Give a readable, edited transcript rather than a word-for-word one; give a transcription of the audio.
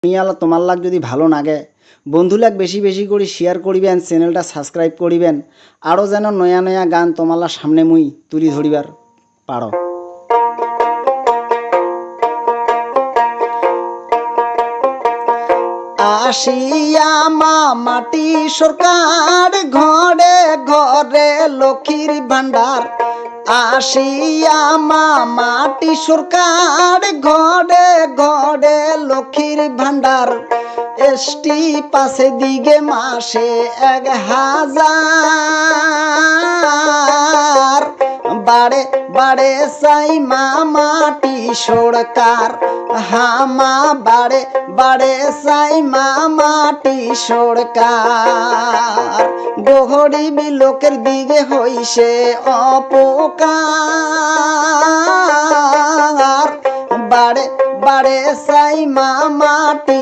Nyala তোমার লাগ যদি ভালো লাগে বন্ধুলাগ বেশি বেশি করে শেয়ার করিবেন, চ্যানেলটা সাবস্ক্রাইব করিবেন, আরও যেন নয়া নয়া গান তোমার সামনে মুই তুলি ধরিবার পারো। আসিয়া মাটি সরকার ঘরে ঘরে লক্ষ্মীর ভান্ডার, আসিয়া মাটি সরকার ঘরে ঘরে লক্ষ্মীর ভান্ডার, এসটি পাশে দিকে মাসে 1000 বাড়ে বাড়ে চাই মাটি সরকার, হামা বাড়ে বাড়ে চাই মাটি সরকার, গরিব লোকের দিকে হইছে অপকার, বাড়ে বাড়ে চাই মাটি।